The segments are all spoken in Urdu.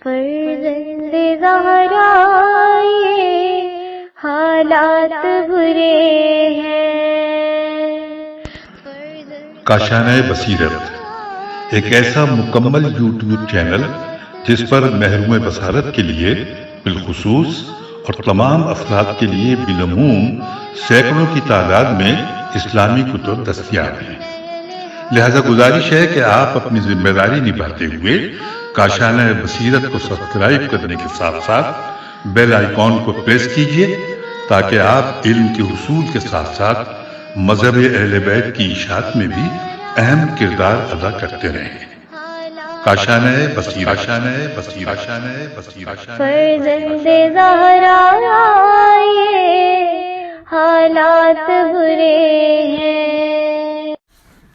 فرزند زہرا یہ حالات برے ہیں. کاشانۂ بصیرت ایک ایسا مکمل یوٹیوب چینل جس پر محروم بصارت کے لیے بالخصوص اور تمام افراد کے لیے بالعموم سینکڑوں کی تعداد میں اسلامی کتب دستیاب ہیں. لہذا گزارش ہے کہ آپ اپنی ذمہ داری نبھاتے ہوئے کاشانۂ بصیرت کو سبسکرائب کرنے کے ساتھ ساتھ بیل آئیکن کو پریس کیجیے تاکہ آپ علم کے حصول کے ساتھ ساتھ مذہب اہل بیت کی اشاعت میں بھی اہم کردار ادا کرتے رہیں. کاشانۂ بصیرت. فرزند زہرا یہ حالات برے ہیں.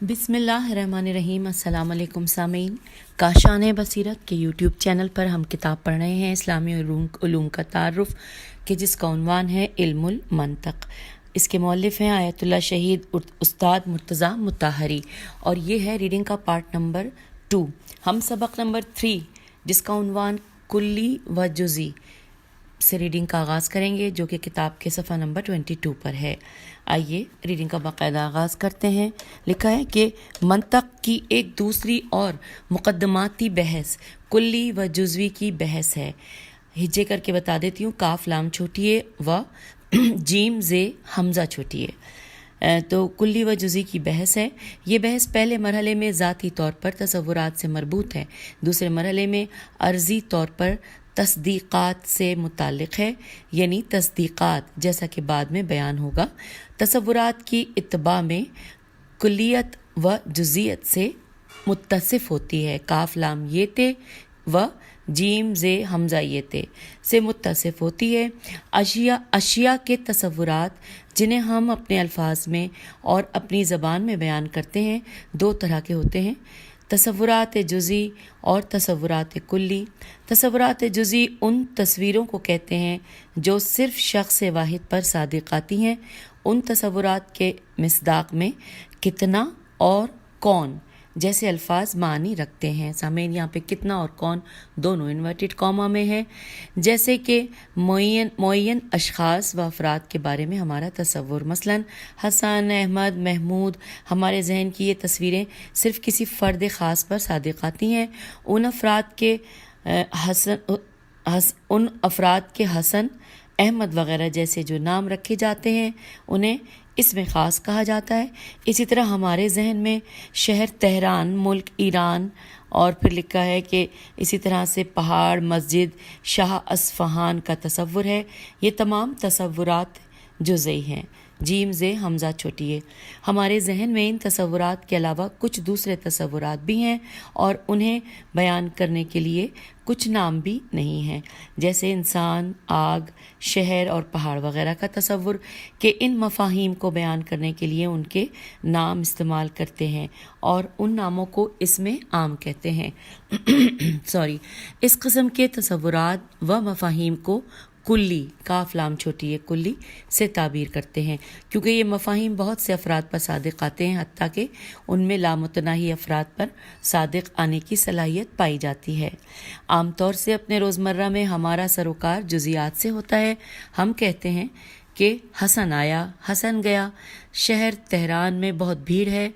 بسم اللہ الرحمن الرحیم. السلام علیکم سامعین. کاشانۂ بصیرت کے یوٹیوب چینل پر ہم کتاب پڑھ رہے ہیں اسلامی علوم کا تعارف کہ جس کا عنوان ہے علم المنطق. اس کے مؤلف ہیں آیت اللہ شہید استاد مرتضیٰ مطہری اور یہ ہے ریڈنگ کا پارٹ نمبر 2. ہم سبق نمبر 3 جس کا عنوان کلی و جزی سے ریڈنگ کا آغاز کریں گے جو کہ کتاب کے صفحہ نمبر 22 پر ہے. آئیے ریڈنگ کا باقاعدہ آغاز کرتے ہیں. لکھا ہے کہ منطق کی ایک دوسری اور مقدماتی بحث کلی و جزوی کی بحث ہے. ہجے کر کے بتا دیتی ہوں. کاف لام چھوٹی ہے و جیم زے حمزہ چھوٹی ہے. تو کلی و جزی کی بحث ہے. یہ بحث پہلے مرحلے میں ذاتی طور پر تصورات سے مربوط ہے. دوسرے مرحلے میں عرضی طور پر تصدیقات سے متعلق ہے، یعنی تصدیقات جیسا کہ بعد میں بیان ہوگا تصورات کی اتباع میں کلیت و جزیت سے متصف ہوتی ہے. کاف لام یتے و جیم زے حمزہ یتے سے متصف ہوتی ہے. اشیاء کے تصورات جنہیں ہم اپنے الفاظ میں اور اپنی زبان میں بیان کرتے ہیں دو طرح کے ہوتے ہیں، تصورات جزی اور تصورات کلی. تصورات جزی ان تصویروں کو کہتے ہیں جو صرف شخص واحد پر صادق آتی ہیں. ان تصورات کے مصداق میں کتنا اور کون جیسے الفاظ معنی رکھتے ہیں. سامعین یہاں پہ کتنا اور کون دونوں انورٹڈ کاما میں ہے. جیسے کہ معین اشخاص و افراد کے بارے میں ہمارا تصور، مثلا حسن، احمد، محمود. ہمارے ذہن کی یہ تصویریں صرف کسی فرد خاص پر صادق آتی ہیں. ان افراد کے حسن، احمد وغیرہ جیسے جو نام رکھے جاتے ہیں انہیں اس میں خاص کہا جاتا ہے. اسی طرح ہمارے ذہن میں شہر تہران، ملک ایران، اور پھر لکھا ہے کہ اسی طرح سے پہاڑ، مسجد، شاہ اصفہان کا تصور ہے. یہ تمام تصورات جزئی ہیں. جیم زے حمزہ چھوٹی ہے. ہمارے ذہن میں ان تصورات کے علاوہ کچھ دوسرے تصورات بھی ہیں اور انہیں بیان کرنے کے لیے کچھ نام بھی نہیں ہیں، جیسے انسان، آگ، شہر اور پہاڑ وغیرہ کا تصور، کہ ان مفاہیم کو بیان کرنے کے لیے ان کے نام استعمال کرتے ہیں اور ان ناموں کو اسم عام کہتے ہیں. اس قسم کے تصورات و مفاہیم کو کلی، کاف لام چھوٹی ہے، کلی سے تعبیر کرتے ہیں کیونکہ یہ مفاہیم بہت سے افراد پر صادق آتے ہیں، حتیٰ کہ ان میں لامتناہی افراد پر صادق آنے کی صلاحیت پائی جاتی ہے. عام طور سے اپنے روزمرہ میں ہمارا سروکار جزیات سے ہوتا ہے. ہم کہتے ہیں کہ حسن آیا، حسن گیا، شہر تہران میں بہت بھیڑ ہے،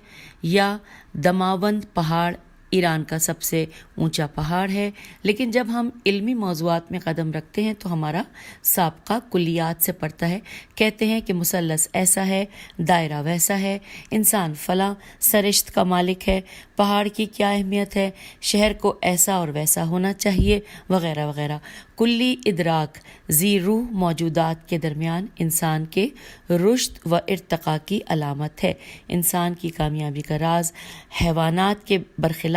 یا دماوند پہاڑ ایران کا سب سے اونچا پہاڑ ہے. لیکن جب ہم علمی موضوعات میں قدم رکھتے ہیں تو ہمارا سابقہ کلیات سے پڑتا ہے. کہتے ہیں کہ مثلث ایسا ہے، دائرہ ویسا ہے، انسان فلاں سرشت کا مالک ہے، پہاڑ کی کیا اہمیت ہے، شہر کو ایسا اور ویسا ہونا چاہیے، وغیرہ وغیرہ. کلی ادراک ذی روح موجودات کے درمیان انسان کے رشد و ارتقاء کی علامت ہے. انسان کی کامیابی کا راز حیوانات کے برخلاف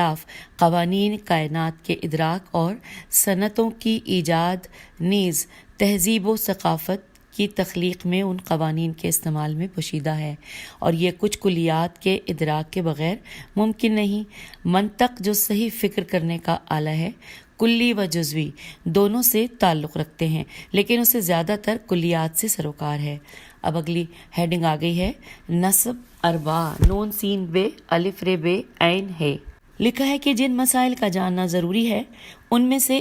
قوانین کائنات کے ادراک اور صنعتوں کی ایجاد نیز تہذیب و ثقافت کی تخلیق میں ان قوانین کے استعمال میں پوشیدہ ہے، اور یہ کچھ کلیات کے ادراک کے بغیر ممکن نہیں. منطق جو صحیح فکر کرنے کا آلہ ہے، کلی و جزوی دونوں سے تعلق رکھتے ہیں، لیکن اسے زیادہ تر کلیات سے سروکار ہے. اب اگلی ہیڈنگ آ گئی ہے نصب اربع، نون سین بے الف رے بے عین ہے. لکھا ہے کہ جن مسائل کا جاننا ضروری ہے ان میں سے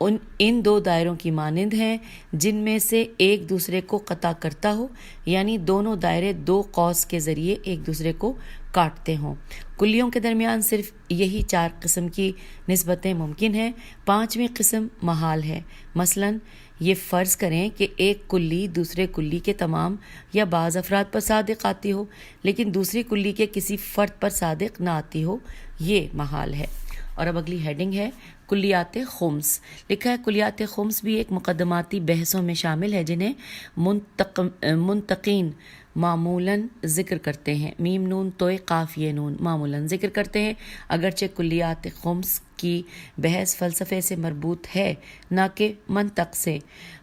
ان دو دائروں کی مانند ہیں جن میں سے ایک دوسرے کو قطع کرتا ہو، یعنی دونوں دائرے دو قوس کے ذریعے ایک دوسرے کو کاٹتے ہوں۔ کلیوں کے درمیان صرف یہی 4 قسم کی نسبتیں ممکن ہیں، 5ویں قسم محال ہے۔ مثلاً یہ فرض کریں کہ ایک کلی دوسرے کلی کے تمام یا بعض افراد پر صادق آتی ہو، لیکن دوسری کلی کے کسی فرد پر صادق نہ آتی ہو، یہ محال ہے۔ اور اب اگلی ہیڈنگ ہے کلیات خمس۔ لکھا ہے کلیات خمس بھی ایک مقدماتی بحثوں میں شامل ہے جنہیں منتقین معمولاً ذکر کرتے ہیں۔ میم نون توئے قاف یہ نون معمولاً ذکر کرتے ہیں، اگرچہ کلیات خمس کی بحث فلسفے سے مربوط ہے نہ کہ منطق سے۔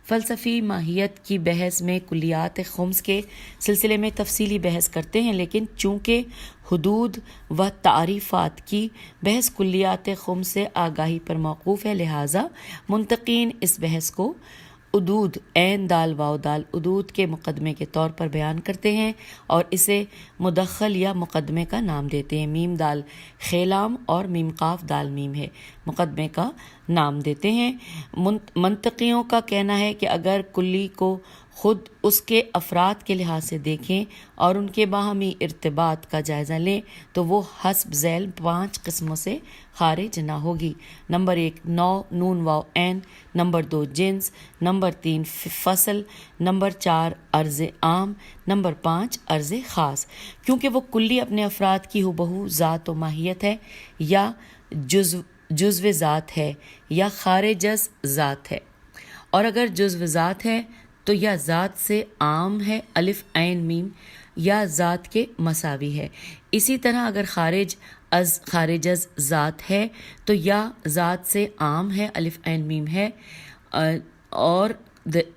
فلسفی ماہیت کی بحث میں کلیات خمس کے سلسلے میں تفصیلی بحث کرتے ہیں، لیکن چونکہ حدود و تعریفات کی بحث کلیات خمس سے آگاہی پر موقوف ہے، لہٰذا منتقین اس بحث کو حدود عین دال واو دال حدود کے مقدمے کے طور پر بیان کرتے ہیں اور اسے مدخل یا مقدمے کا نام دیتے ہیں۔ میم دال خیلام اور میم قاف دال میم ہے، مقدمے کا نام دیتے ہیں۔ منطقیوں کا کہنا ہے کہ اگر کلی کو خود اس کے افراد کے لحاظ سے دیکھیں اور ان کے باہمی ارتباط کا جائزہ لیں تو وہ حسب ذیل 5 قسموں سے خارج نہ ہوگی۔ نمبر 1 نو نون واو عین، نمبر 2 جنس، نمبر 3 فصل، نمبر 4 عرض عام، نمبر 5 عرض خاص۔ کیونکہ وہ کلی اپنے افراد کی ہبہو ذات و ماہیت ہے یا جزو ذات ہے یا خارج از ذات ہے، اور اگر جزو ذات ہے تو یا ذات سے عام ہے الف عین میم یا ذات کے مساوی ہے۔ اسی طرح اگر خارج از ذات ہے تو یا ذات سے عام ہے الف عین میم ہے اور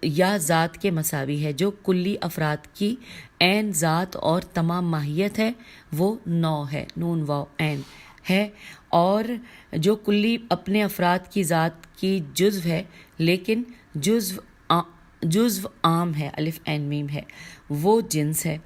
یا ذات کے مساوی ہے۔ جو کلی افراد کی عین ذات اور تمام ماہیت ہے وہ 9 ہے، نون واو عین ہے، اور جو کلی اپنے افراد کی ذات کی جزو ہے لیکن جزو عام ہے الف عین میم ہے، وہ جنس ہے۔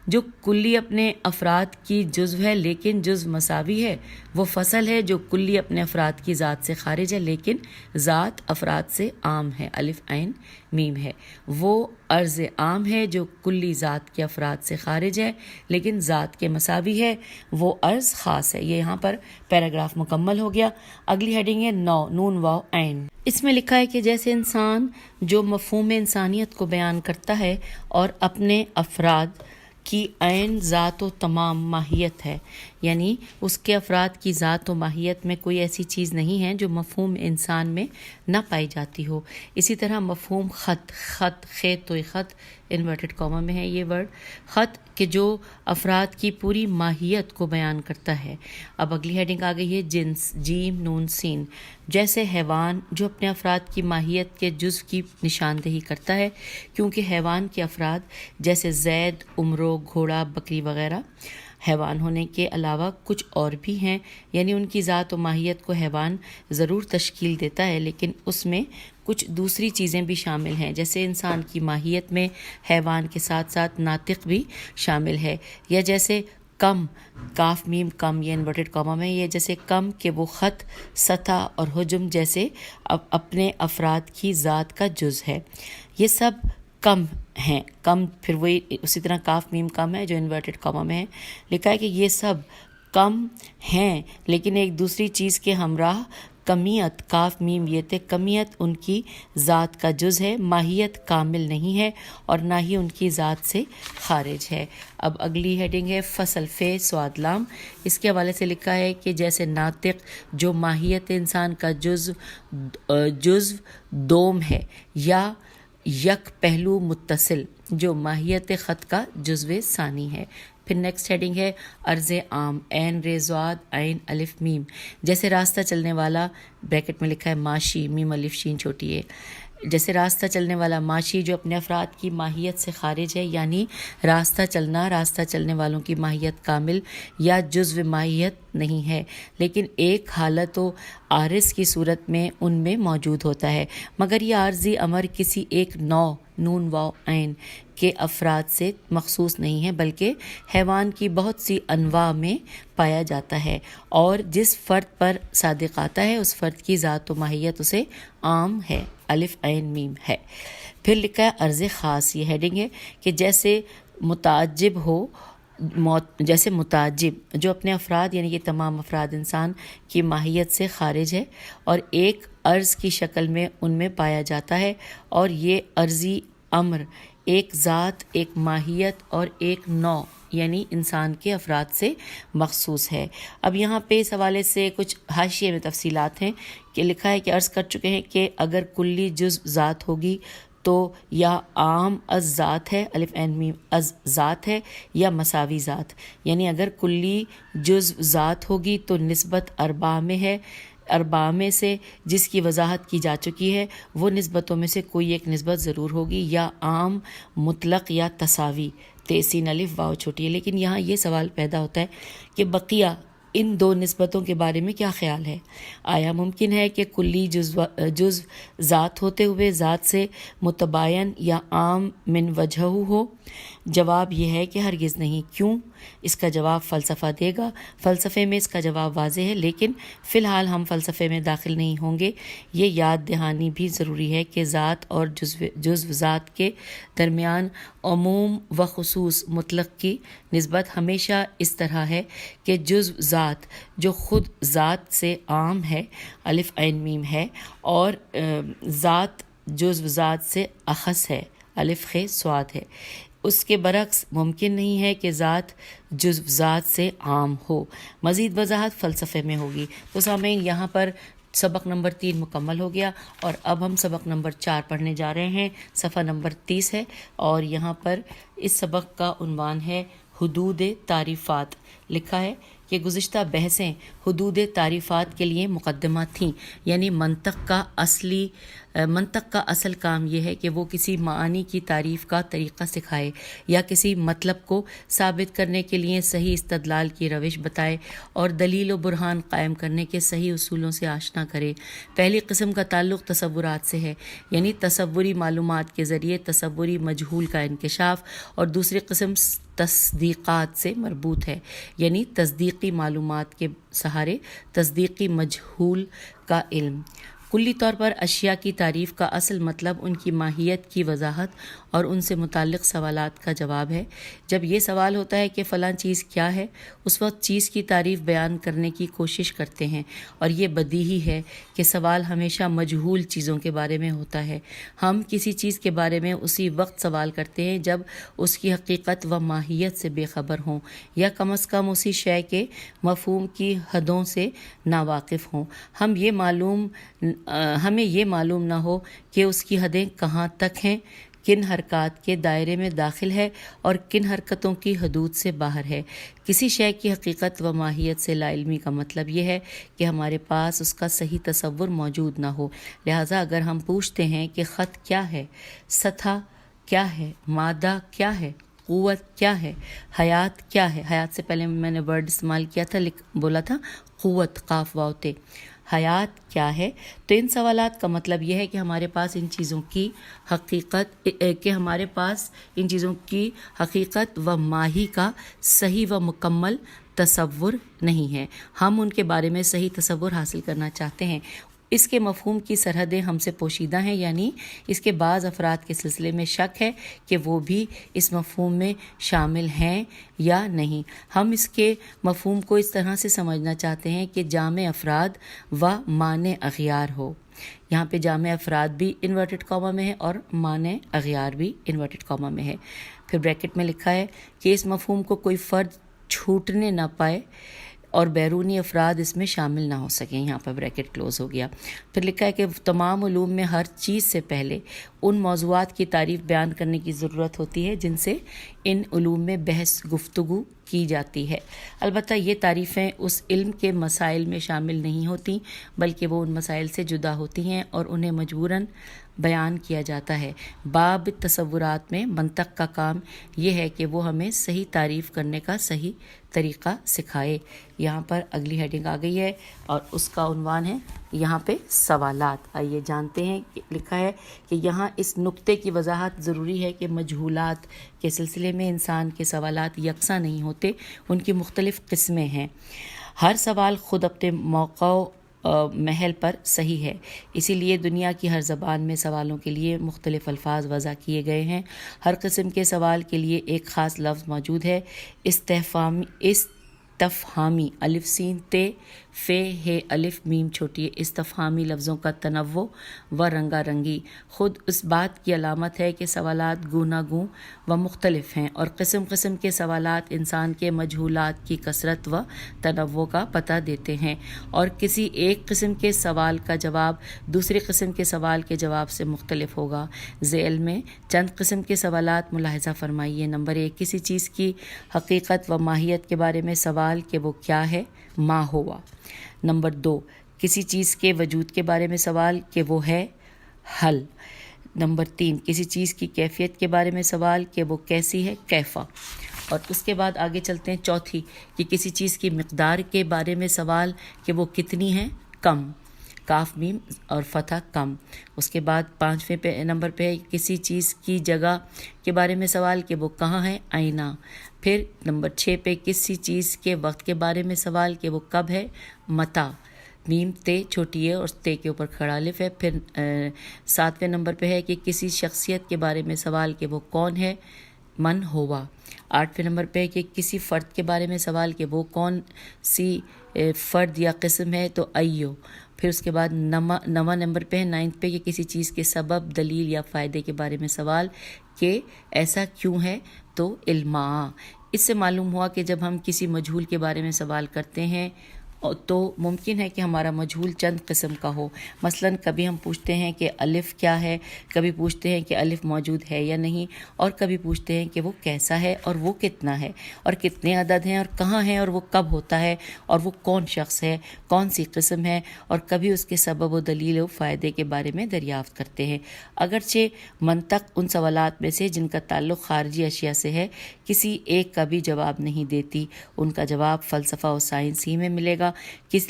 جو کلی اپنے افراد کی جزو ہے لیکن جزو مساوی ہے وہ فصل ہے۔ جو کلی اپنے افراد کی ذات سے خارج ہے لیکن ذات افراد سے عام ہے الف عین میم ہے، وہ عرض عام ہے۔ جو کلی ذات کے افراد سے خارج ہے لیکن ذات کے مساوی ہے وہ عرض خاص ہے۔ یہ یہاں پر پیراگراف مکمل ہو گیا۔ اگلی ہیڈنگ ہے نون واو عین۔ اس میں لکھا ہے کہ جیسے انسان جو مفہوم انسانیت کو بیان کرتا ہے اور اپنے افراد کی عین ذات و تمام ماہیت ہے، یعنی اس کے افراد کی ذات و ماہیت میں کوئی ایسی چیز نہیں ہے جو مفہوم انسان میں نہ پائی جاتی ہو، اسی طرح مفہوم خط خط انورٹڈ کاما میں ہے یہ ورڈ خط کہ جو افراد کی پوری ماہیت کو بیان کرتا ہے۔ اب اگلی ہیڈنگ آ گئی ہے جنس جیم نون سین۔ جیسے حیوان جو اپنے افراد کی ماہیت کے جزو کی نشاندہی کرتا ہے، کیونکہ حیوان کے افراد جیسے زید، عمرو، گھوڑا، بکری وغیرہ حیوان ہونے کے علاوہ کچھ اور بھی ہیں، یعنی ان کی ذات و ماہیت کو حیوان ضرور تشکیل دیتا ہے لیکن اس میں کچھ دوسری چیزیں بھی شامل ہیں، جیسے انسان کی ماہیت میں حیوان کے ساتھ ساتھ ناطق بھی شامل ہے، یا جیسے کم کاف میم کم یہ انورٹڈ کاما میں یہ جیسے کم کہ وہ خط، سطح اور حجم جیسے اپنے افراد کی ذات کا جز ہے، یہ سب کم ہیں۔ کم پھر وہی اسی طرح کاف میم کم ہے جو انورٹڈ کاما میں ہے، لکھا ہے کہ یہ سب کم ہیں لیکن ایک دوسری چیز کے ہمراہ کمیت کاف میم یہ تھے، کمیت ان کی ذات کا جز ہے، ماہیت کامل نہیں ہے اور نہ ہی ان کی ذات سے خارج ہے۔ اب اگلی ہیڈنگ ہے فصل فے سواد لام۔ اس کے حوالے سے لکھا ہے کہ جیسے ناطق جو ماہیت انسان کا جزو دوم ہے، یا یک پہلو متصل جو ماہیت خط کا جزو ثانی ہے۔ پھر نیکسٹ ہیڈنگ ہے عرض عام عین ریزواد عین الف میم۔ جیسے راستہ چلنے والا بریکٹ میں لکھا ہے ماشی میم الف شین چھوٹی ہے، جیسے راستہ چلنے والا ماشی جو اپنے افراد کی ماہیت سے خارج ہے، یعنی راستہ چلنا راستہ چلنے والوں کی ماہیت کامل یا جزو ماہیت نہیں ہے، لیکن ایک حالت و عارض کی صورت میں ان میں موجود ہوتا ہے، مگر یہ عارضی امر کسی ایک نوع نون واو عین کے افراد سے مخصوص نہیں ہے، بلکہ حیوان کی بہت سی انواع میں پایا جاتا ہے، اور جس فرد پر صادق آتا ہے اس فرد کی ذات و ماہیت اسے عام ہے، الف عین میم ہے۔ پھر لکھا ہے عرض خاص، یہ ہیڈنگ ہے کہ جیسے متعجب ہو، جیسے متعجب جو اپنے افراد یعنی کہ تمام افراد انسان کی ماہیت سے خارج ہے اور ایک عرض کی شکل میں ان میں پایا جاتا ہے، اور یہ عرضی امر ایک ذات، ایک ماہیت اور ایک نوع یعنی انسان کے افراد سے مخصوص ہے۔ اب یہاں پہ اس حوالے سے کچھ حاشیے میں تفصیلات ہیں کہ لکھا ہے کہ عرض کر چکے ہیں کہ اگر کلی جزء ذات ہوگی تو یا عام از ذات ہے، الف عین میم از ذات ہے، یا مساوی ذات، یعنی اگر کلی جزء ذات ہوگی تو نسبت اربع میں ہے، اربع میں سے جس کی وضاحت کی جا چکی ہے وہ نسبتوں میں سے کوئی ایک نسبت ضرور ہوگی، یا عام، مطلق یا تساوی، تحسین الف واو چھوٹی ہے۔ لیکن یہاں یہ سوال پیدا ہوتا ہے کہ بقیہ ان دو نسبتوں کے بارے میں کیا خیال ہے؟ آیا ممکن ہے کہ کلی جزو ذات ہوتے ہوئے ذات سے متباین یا عام من وجہ ہو؟ جواب یہ ہے کہ ہرگز نہیں۔ کیوں؟ اس کا جواب فلسفہ دے گا۔ فلسفے میں اس کا جواب واضح ہے، لیکن فی الحال ہم فلسفے میں داخل نہیں ہوں گے۔ یہ یاد دہانی بھی ضروری ہے کہ ذات اور جزو ذات کے درمیان عموم و خصوص مطلق کی نسبت ہمیشہ اس طرح ہے کہ جزو ذات جو خود ذات سے عام ہے، الف عین میم ہے، اور ذات جزو ذات سے اخص ہے، الف خ صاد ہے، اس کے برعکس ممکن نہیں ہے کہ ذات جزو ذات سے عام ہو۔ مزید وضاحت فلسفے میں ہوگی۔ تو سامعین، یہاں پر سبق نمبر 3 مکمل ہو گیا، اور اب ہم سبق نمبر 4 پڑھنے جا رہے ہیں۔ صفحہ نمبر 30 ہے، اور یہاں پر اس سبق کا عنوان ہے حدود تعریفات۔ لکھا ہے کہ گزشتہ بحثیں حدود تعریفات کے لیے مقدمہ تھیں، یعنی منطق کا اصل کام یہ ہے کہ وہ کسی معانی کی تعریف کا طریقہ سکھائے یا کسی مطلب کو ثابت کرنے کے لیے صحیح استدلال کی روش بتائے اور دلیل و برہان قائم کرنے کے صحیح اصولوں سے آشنا کرے۔ پہلی قسم کا تعلق تصورات سے ہے، یعنی تصوری معلومات کے ذریعے تصوری مجہول کا انکشاف، اور دوسری قسم تصدیقات سے مربوط ہے، یعنی تصدیقی معلومات کے سہارے تصدیقی مجہول کا علم۔ کلی طور پر اشیاء کی تعریف کا اصل مطلب ان کی ماہیت کی وضاحت اور ان سے متعلق سوالات کا جواب ہے۔ جب یہ سوال ہوتا ہے کہ فلاں چیز کیا ہے، اس وقت چیز کی تعریف بیان کرنے کی کوشش کرتے ہیں، اور یہ بدیہی ہے کہ سوال ہمیشہ مجہول چیزوں کے بارے میں ہوتا ہے۔ ہم کسی چیز کے بارے میں اسی وقت سوال کرتے ہیں جب اس کی حقیقت و ماہیت سے بے خبر ہوں، یا کم از کم اسی شے کے مفہوم کی حدوں سے ناواقف ہوں۔ ہمیں یہ معلوم نہ ہو کہ اس کی حدیں کہاں تک ہیں، کن حرکات کے دائرے میں داخل ہے اور کن حرکتوں کی حدود سے باہر ہے۔ کسی شے کی حقیقت و ماہیت سے لا علمی کا مطلب یہ ہے کہ ہمارے پاس اس کا صحیح تصور موجود نہ ہو۔ لہٰذا اگر ہم پوچھتے ہیں کہ خط کیا ہے، سطح کیا ہے، مادہ کیا ہے، قوت کیا ہے، حیات کیا ہے، حیات سے پہلے میں نے ورڈ استعمال کیا تھا، بولا تھا قوت، قاف واو تے، حیات کیا ہے، تو ان سوالات کا مطلب یہ ہے کہ ہمارے پاس ان چیزوں کی حقیقت و ماہی کا صحیح و مکمل تصور نہیں ہے۔ ہم ان کے بارے میں صحیح تصور حاصل کرنا چاہتے ہیں۔ اس کے مفہوم کی سرحدیں ہم سے پوشیدہ ہیں، یعنی اس کے بعض افراد کے سلسلے میں شک ہے کہ وہ بھی اس مفہوم میں شامل ہیں یا نہیں۔ ہم اس کے مفہوم کو اس طرح سے سمجھنا چاہتے ہیں کہ جامع افراد و مانع اغیار ہو۔ یہاں پہ جامع افراد بھی انورٹڈ کاما میں ہے اور مانع اغیار بھی انورٹڈ کاما میں ہے۔ پھر بریکٹ میں لکھا ہے کہ اس مفہوم کو کوئی فرد چھوٹنے نہ پائے اور بیرونی افراد اس میں شامل نہ ہو سکیں، یہاں پر بریکٹ کلوز ہو گیا۔ پھر لکھا ہے کہ تمام علوم میں ہر چیز سے پہلے ان موضوعات کی تعریف بیان کرنے کی ضرورت ہوتی ہے جن سے ان علوم میں بحث گفتگو کی جاتی ہے۔ البتہ یہ تعریفیں اس علم کے مسائل میں شامل نہیں ہوتی، بلکہ وہ ان مسائل سے جدا ہوتی ہیں اور انہیں مجبوراً بیان کیا جاتا ہے۔ باب تصورات میں منطق کا کام یہ ہے کہ وہ ہمیں صحیح تعریف کرنے کا صحیح طریقہ سکھائے۔ یہاں پر اگلی ہیڈنگ آ گئی ہے اور اس کا عنوان ہے یہاں پہ سوالات۔ آئیے جانتے ہیں، لکھا ہے کہ یہاں اس نقطے کی وضاحت ضروری ہے کہ مجہولات کے سلسلے میں انسان کے سوالات یکساں نہیں ہوتے، ان کی مختلف قسمیں ہیں۔ ہر سوال خود اپنے موقع محل پر صحیح ہے، اسی لیے دنیا کی ہر زبان میں سوالوں کے لیے مختلف الفاظ وضع کیے گئے ہیں۔ ہر قسم کے سوال کے لیے ایک خاص لفظ موجود ہے۔ استفہامی الف سین تے فے ہے الف میم چھوٹی استفہامی لفظوں کا تنوع و رنگا رنگی خود اس بات کی علامت ہے کہ سوالات گوناگوں و مختلف ہیں، اور قسم قسم کے سوالات انسان کے مجہولات کی کثرت و تنوع کا پتہ دیتے ہیں، اور کسی ایک قسم کے سوال کا جواب دوسری قسم کے سوال کے جواب سے مختلف ہوگا۔ ذیل میں چند قسم کے سوالات ملاحظہ فرمائیے۔ نمبر 1، کسی چیز کی حقیقت و ماہیت کے بارے میں سوال کہ وہ کیا ہے، ما ہوا۔ نمبر 2، کسی چیز کے وجود کے بارے میں سوال کہ وہ ہے، حل۔ نمبر 3، کسی چیز کی کیفیت کے بارے میں سوال کہ وہ کیسی ہے، کیفا۔ اور اس کے بعد آگے چلتے ہیں چوتھی، کہ کسی چیز کی مقدار کے بارے میں سوال کہ وہ کتنی ہے، کم، کاف میم اور فتح کم۔ اس کے بعد 5ویں نمبر پہ ہے کسی چیز کی جگہ کے بارے میں سوال کہ وہ کہاں ہے، آئینہ۔ پھر نمبر 6 پہ کسی چیز کے وقت کے بارے میں سوال کہ وہ کب ہے، متا، میم تے چھوٹی ہے اور تے کے اوپر کھڑا الف ہے۔ پھر 7ویں نمبر پہ ہے کہ کسی شخصیت کے بارے میں سوال کہ وہ کون ہے، من ہوا۔ 8ویں نمبر پہ ہے کہ کسی فرد کے بارے میں سوال کہ وہ کون سی فرد یا قسم ہے، تو ایو۔ پھر اس کے بعد 9واں نمبر پہ ہے 9 پہ کہ کسی چیز کے سبب، دلیل یا فائدے کے بارے میں سوال کہ ایسا کیوں ہے، تو علما۔ اس سے معلوم ہوا کہ جب ہم کسی مجہول کے بارے میں سوال کرتے ہیں تو ممکن ہے کہ ہمارا مجہول چند قسم کا ہو۔ مثلا کبھی ہم پوچھتے ہیں کہ الف کیا ہے، کبھی پوچھتے ہیں کہ الف موجود ہے یا نہیں، اور کبھی پوچھتے ہیں کہ وہ کیسا ہے اور وہ کتنا ہے اور کتنے عدد ہیں اور کہاں ہیں اور وہ کب ہوتا ہے اور وہ کون شخص ہے، کون سی قسم ہے، اور کبھی اس کے سبب و دلیل و فائدے کے بارے میں دریافت کرتے ہیں۔ اگرچہ منطق ان سوالات میں سے جن کا تعلق خارجی اشیاء سے ہے کسی ایک کا بھی جواب نہیں دیتی، ان کا جواب فلسفہ و سائنس ہی میں ملے گا،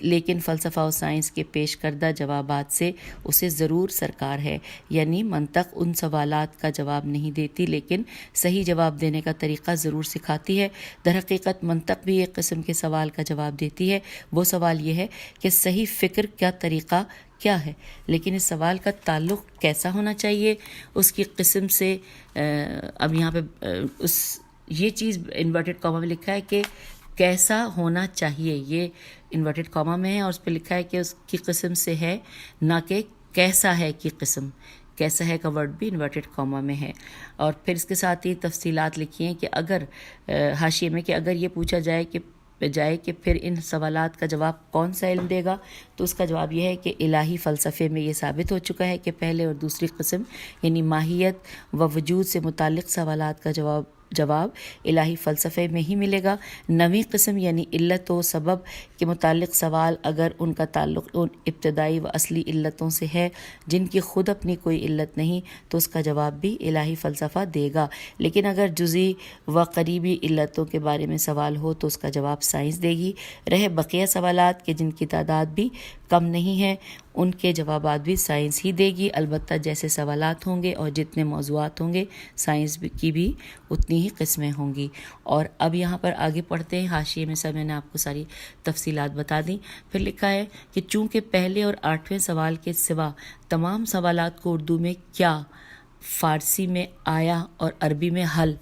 لیکن فلسفہ و سائنس کے پیش کردہ جوابات سے اسے ضرور سرکار ہے۔ یعنی منطق ان سوالات کا جواب نہیں دیتی لیکن صحیح جواب دینے کا طریقہ ضرور سکھاتی ہے۔ در حقیقت منطق بھی ایک قسم کے سوال کا جواب دیتی ہے۔ وہ سوال یہ ہے کہ صحیح فکر کا طریقہ کیا ہے، لیکن اس سوال کا تعلق کیسا ہونا چاہیے اس کی قسم سے۔ اب یہاں پہ یہ چیز انورٹڈ کاما میں لکھا ہے کہ کیسا ہونا چاہیے، یہ انورٹڈ کاما میں ہے اور اس پہ لکھا ہے کہ اس کی قسم سے ہے، نہ کہ کیسا ہے کی قسم۔ کیسا ہے کا ورڈ بھی انورٹڈ کاما میں ہے۔ اور پھر اس کے ساتھ ہی تفصیلات لکھی ہیں کہ اگر حاشیے میں کہ اگر یہ پوچھا جائے کہ پھر ان سوالات کا جواب کون سا علم دے گا، تو اس کا جواب یہ ہے کہ الہی فلسفے میں یہ ثابت ہو چکا ہے کہ پہلے اور دوسری قسم یعنی ماہیت و وجود سے متعلق سوالات کا جواب الہی فلسفے میں ہی ملے گا۔ نویں قسم یعنی علت و سبب کے متعلق سوال اگر ان کا تعلق ان ابتدائی و اصلی علتوں سے ہے جن کی خود اپنی کوئی علت نہیں، تو اس کا جواب بھی الہی فلسفہ دے گا۔ لیکن اگر جزئی و قریبی علتوں کے بارے میں سوال ہو تو اس کا جواب سائنس دے گی۔ رہے بقیہ سوالات کہ جن کی تعداد بھی کم نہیں ہے، ان کے جوابات بھی سائنس ہی دے گی۔ البتہ جیسے سوالات ہوں گے اور جتنے موضوعات ہوں گے، سائنس کی بھی اتنی ہی قسمیں ہوں گی۔ اور اب یہاں پر آگے پڑھتے ہیں، حاشیے میں سب میں نے آپ کو ساری تفصیلات بتا دیں۔ پھر لکھا ہے کہ چونکہ پہلے اور 8ویں سوال کے سوا تمام سوالات کو اردو میں کیا، فارسی میں آیا اور عربی میں حل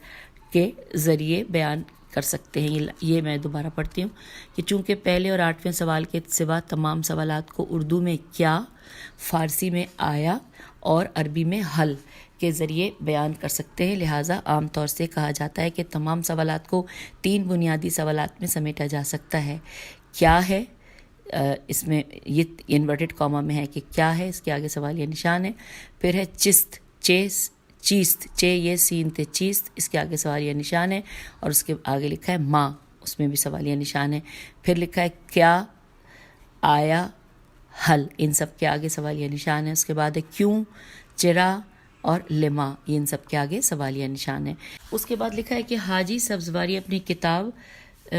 کے ذریعے بیان کر سکتے ہیں۔ یہ میں دوبارہ پڑھتی ہوں کہ چونکہ پہلے اور 8ویں سوال کے سوا تمام سوالات کو اردو میں کیا، فارسی میں آیا اور عربی میں حل کے ذریعے بیان کر سکتے ہیں، لہٰذا عام طور سے کہا جاتا ہے کہ تمام سوالات کو 3 بنیادی سوالات میں سمیٹا جا سکتا ہے۔ کیا ہے، اس میں یہ انورٹڈ کاما میں ہے کہ کیا ہے، اس کے آگے سوال یہ نشان ہے۔ پھر ہے چست، چیست، چے یہ سین تے چیست، اس کے آگے سوال یہ نشان ہے اور اس کے آگے لکھا ہے ماں، اس میں بھی سوالیہ نشان ہے. پھر لکھا ہے کیا، آیا، حل، ان سب کے آگے سوالیہ نشان ہے. اس کے بعد ہے کیوں، چرا اور لما، یہ ان سب کے آگے سوالیہ نشان ہے. اس کے بعد لکھا ہے کہ حاجی سبزواری اپنی کتاب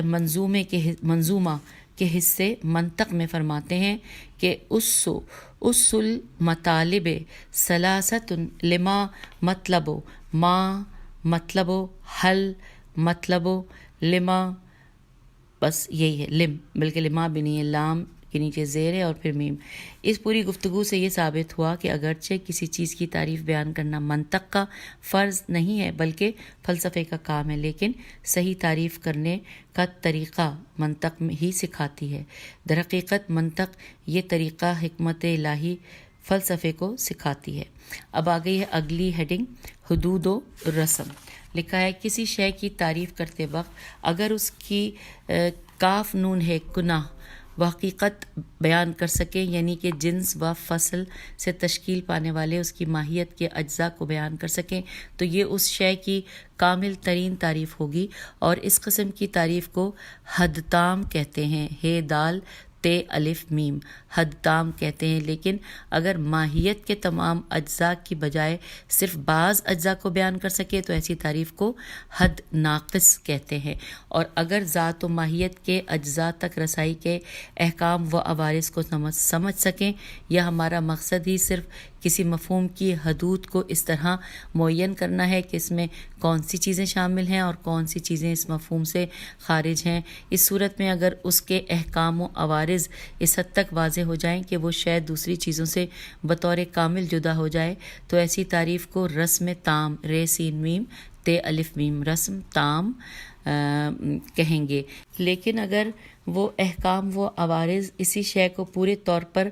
منظومہ کے حصے منطق میں فرماتے ہیں کہ اس المطالب ثلاثۃ لما مطلب ما مطلب حل مطلب لما، بس یہی ہے لم، بلکہ لما بھی نہیں ہے، لام کے نیچے زیر ہے اور پھر میم. اس پوری گفتگو سے یہ ثابت ہوا کہ اگرچہ کسی چیز کی تعریف بیان کرنا منطق کا فرض نہیں ہے بلکہ فلسفے کا کام ہے، لیکن صحیح تعریف کرنے کا طریقہ منطق ہی سکھاتی ہے. در حقیقت منطق یہ طریقہ حکمت الہی فلسفے کو سکھاتی ہے. اب آ گئی ہے اگلی ہیڈنگ، حدود و رسم. لکھا ہے کسی شے کی تعریف کرتے وقت اگر اس کی کاف نون ہے کنہ و حقیقت بیان کر سکیں، یعنی کہ جنس و فصل سے تشکیل پانے والے اس کی ماہیت کے اجزاء کو بیان کر سکیں، تو یہ اس شے کی کامل ترین تعریف ہوگی. اور اس قسم کی تعریف کو حد تام کہتے ہیں، ہے دال تے الف میم، حد تام کہتے ہیں. لیکن اگر ماہیت کے تمام اجزاء کی بجائے صرف بعض اجزاء کو بیان کر سکے تو ایسی تعریف کو حد ناقص کہتے ہیں. اور اگر ذات و ماہیت کے اجزاء تک رسائی کے احکام و عوارض کو سمجھ سکیں، یا ہمارا مقصد ہی صرف کسی مفہوم کی حدود کو اس طرح معین کرنا ہے کہ اس میں کون سی چیزیں شامل ہیں اور کون سی چیزیں اس مفہوم سے خارج ہیں، اس صورت میں اگر اس کے احکام و عوارض اس حد تک واضح ہو جائیں کہ وہ شے دوسری چیزوں سے بطور کامل جدا ہو جائے، تو ایسی تعریف کو رسم تام، رے سین میم تے الف میم، رسم تام کہیں گے. لیکن اگر وہ احکام و عوارض اسی شے کو پورے طور پر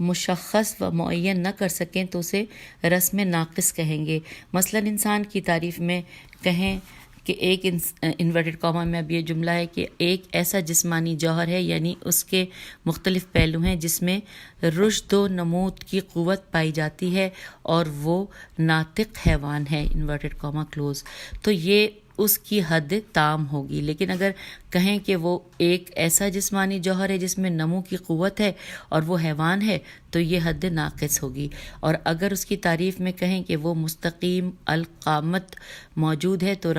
مشخص و معین نہ کر سکیں تو اسے رسم ناقص کہیں گے. مثلا انسان کی تعریف میں کہیں کہ ایک انورٹڈ کاما میں اب یہ جملہ ہے کہ ایک ایسا جسمانی جوہر ہے، یعنی اس کے مختلف پہلو ہیں جس میں رشد و نمود کی قوت پائی جاتی ہے اور وہ ناطق حیوان ہے، انورٹڈ کاما کلوز، تو یہ اس کی حد تام ہوگی. لیکن اگر کہیں کہ وہ ایک ایسا جسمانی جوہر ہے جس میں نمو کی قوت ہے اور وہ حیوان ہے، تو یہ حد ناقص ہوگی. اور اگر اس کی تعریف میں کہیں کہ وہ مستقیم القامت موجود ہے، تو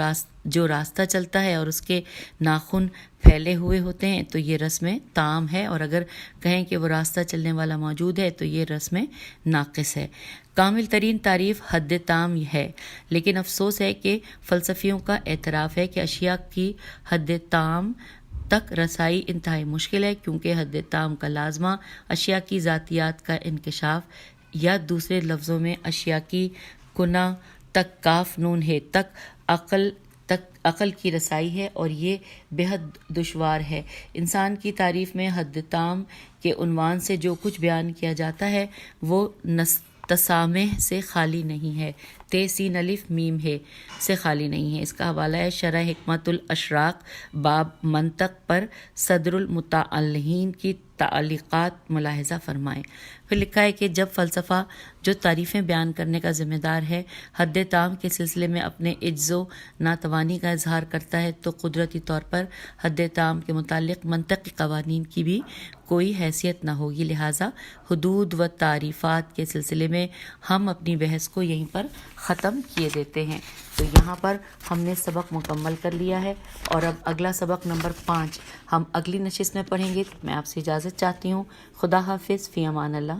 جو راستہ چلتا ہے اور اس کے ناخن پھیلے ہوئے ہوتے ہیں، تو یہ رسم تام ہے. اور اگر کہیں کہ وہ راستہ چلنے والا موجود ہے تو یہ رسم ناقص ہے. کامل ترین تعریف حد تام ہے، لیکن افسوس ہے کہ فلسفیوں کا اعتراف ہے کہ اشیاء کی حد تام تک رسائی انتہائی مشکل ہے، کیونکہ حد تام کا لازمہ اشیاء کی ذاتیات کا انکشاف، یا دوسرے لفظوں میں اشیاء کی کنہ تک کاف نون ہے تک عقل کی رسائی ہے، اور یہ بے حد دشوار ہے. انسان کی تعریف میں حد تام کے عنوان سے جو کچھ بیان کیا جاتا ہے وہ تسامح سے خالی نہیں ہے، تے سین الف میم ہے سے خالی نہیں ہے. اس کا حوالہ ہے شرح حکمت الاشراق باب منطق پر صدر المتعلقین کی تعلیقات ملاحظہ فرمائیں. پھر لکھا ہے کہ جب فلسفہ جو تعریفیں بیان کرنے کا ذمہ دار ہے حد تام کے سلسلے میں اپنے عجز و ناتوانی کا اظہار کرتا ہے، تو قدرتی طور پر حد تام کے متعلق منطقی قوانین کی بھی کوئی حیثیت نہ ہوگی. لہٰذا حدود و تعریفات کے سلسلے میں ہم اپنی بحث کو یہیں پر ختم کیے دیتے ہیں. تو یہاں پر ہم نے سبق مکمل کر لیا ہے، اور اب اگلا سبق نمبر 5 ہم اگلی نشست میں پڑھیں گے. میں آپ سے اجازت چاہتی ہوں. خدا حافظ، فی امان اللہ.